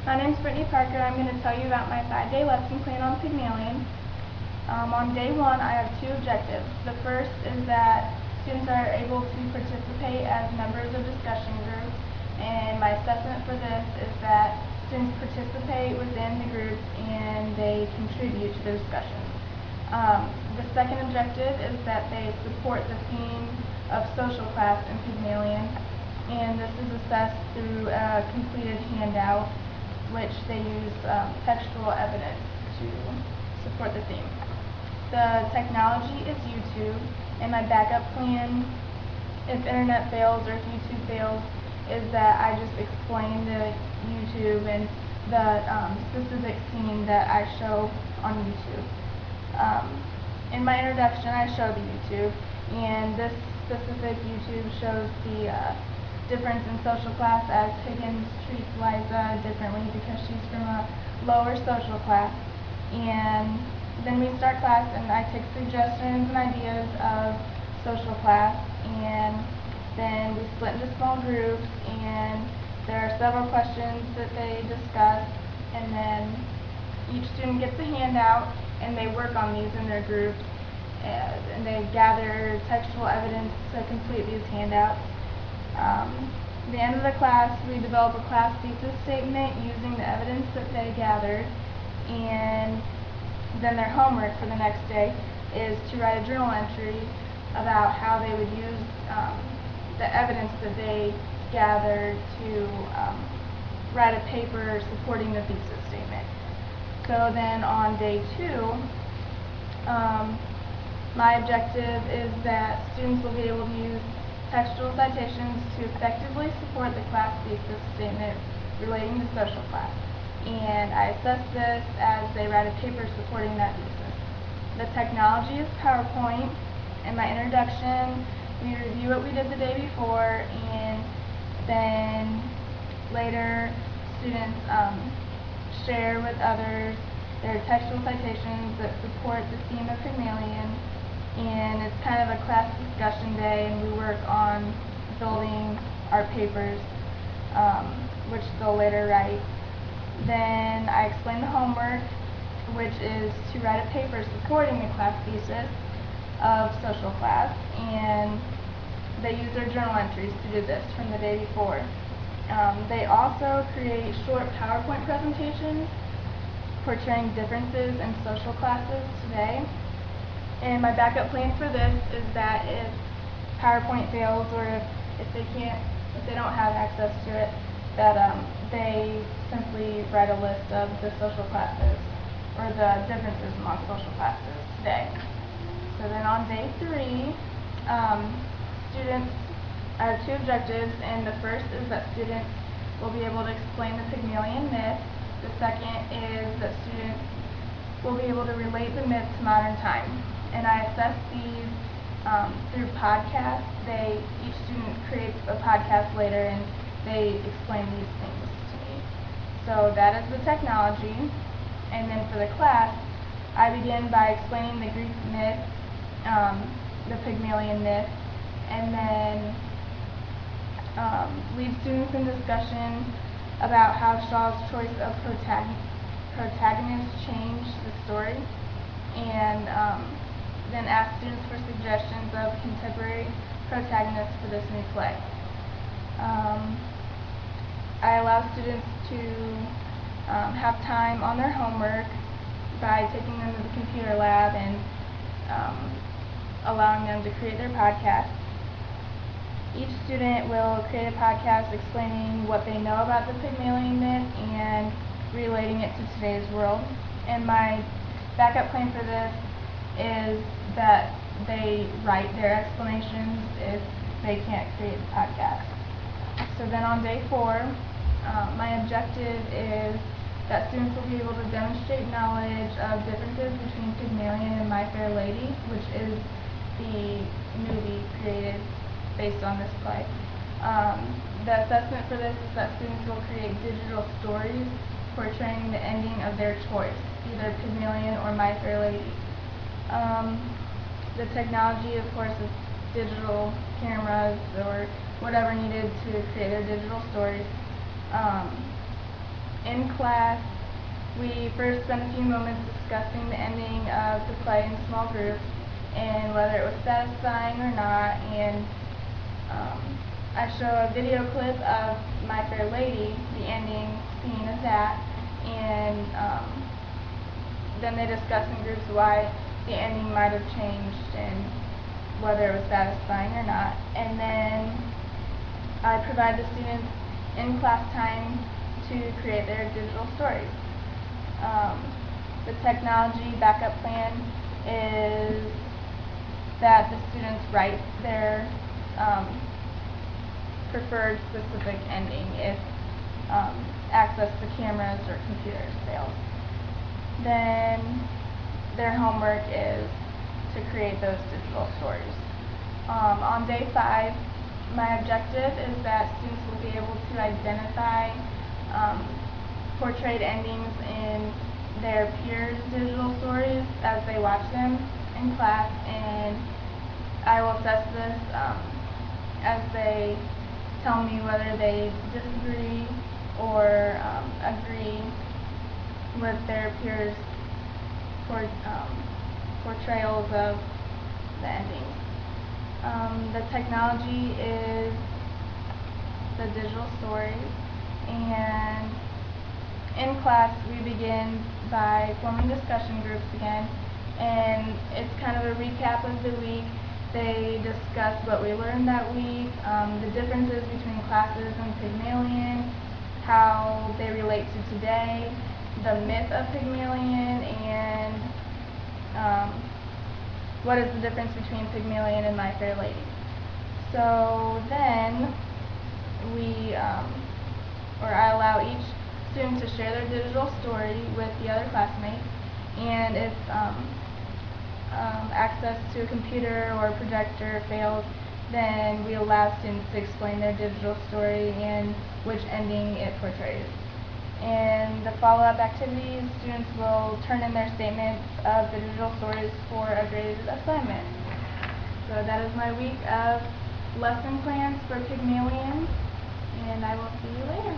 My name is Brittany Parker. I'm going to tell you about my 5-day lesson plan on Pygmalion. On day 1, I have 2 objectives. The first is that students are able to participate as members of discussion groups, and my assessment for this is that students participate within the groups and they contribute to the discussions. The second objective is that they support the theme of social class in Pygmalion, and this is assessed through a completed handout which they use textual evidence to support the theme. The technology is YouTube, and my backup plan, if internet fails or if YouTube fails, is that I just explain the YouTube and the specific scene that I show on YouTube. In my introduction, I show the YouTube, and this specific YouTube shows the difference in social class, as Higgins treats Liza differently because she's from a lower social class. And then we start class and I take suggestions and ideas of social class, and then we split into small groups and there are several questions that they discuss, and then each student gets a handout and they work on these in their groups, and they gather textual evidence to complete these handouts. At the end of the class, we develop a class thesis statement using the evidence that they gathered, and then their homework for the next day is to write a journal entry about how they would use the evidence that they gathered to write a paper supporting the thesis statement. So then on day 2, my objective is that students will be able to use textual citations to effectively support the class thesis statement relating to social class, and I assess this as they write a paper supporting that thesis. The technology is PowerPoint. In my introduction, we review what we did the day before, and then later students share with others their textual citations that support the theme of Pygmalion. And it's kind of a class discussion day, and we work on building our papers, which they'll later write. Then I explain the homework, which is to write a paper supporting the class thesis of social class, and they use their journal entries to do this from the day before. They also create short PowerPoint presentations portraying differences in social classes today. And my backup plan for this is that if PowerPoint fails, or if they don't have access to it, that they simply write a list of the social classes or the differences among social classes today. So then on day 3, I have 2 objectives, and the first is that students will be able to explain the Pygmalion myth. The second is that students will be able to relate the myth to modern times. And I assess these through podcasts. Each student creates a podcast later and they explain these things to me. So that is the technology. And then for the class, I begin by explaining the Greek myth, the Pygmalion myth, and then lead students in discussion about how Shaw's choice of protagonists changed the story, and then ask students for suggestions of contemporary protagonists for this new play. I allow students to have time on their homework by taking them to the computer lab and allowing them to create their podcast. Each student will create a podcast explaining what they know about the Pygmalion myth and relating it to today's world. And my backup plan for this is that they write their explanations if they can't create the podcast. So then on day 4, my objective is that students will be able to demonstrate knowledge of differences between Pygmalion and My Fair Lady, which is the movie created based on this play. The assessment for this is that students will create digital stories portraying the ending of their choice, either Pygmalion or My Fair Lady. The technology, of course, is digital cameras or whatever needed to create their digital stories. In class, we first spent a few moments discussing the ending of the play in small groups and whether it was satisfying or not, and I show a video clip of My Fair Lady, the ending scene of that, and then they discuss in groups why the ending might have changed and whether it was satisfying or not. And then I provide the students in class time to create their digital stories. The technology backup plan is that the students write their preferred specific ending if access to cameras or computers fails. Then their homework is to create those digital stories. On day 5, my objective is that students will be able to identify portrayed endings in their peers' digital stories as they watch them in class, and I will assess this as they tell me whether they disagree or agree with their peers' portrayals of the endings. The technology is the digital stories, and in class we begin by forming discussion groups again, and it's kind of a recap of the week. They discuss what we learned that week, the differences between classes and Pygmalion, how they relate to today, the myth of Pygmalion, and what is the difference between Pygmalion and My Fair Lady. So then I allow each student to share their digital story with the other classmates, and if access to a computer or a projector fails, then we allow students to explain their digital story and which ending it portrays. In the follow-up activities, students will turn in their statements of the digital stories for a graded assignment. So that is my week of lesson plans for Pygmalion, and I will see you later.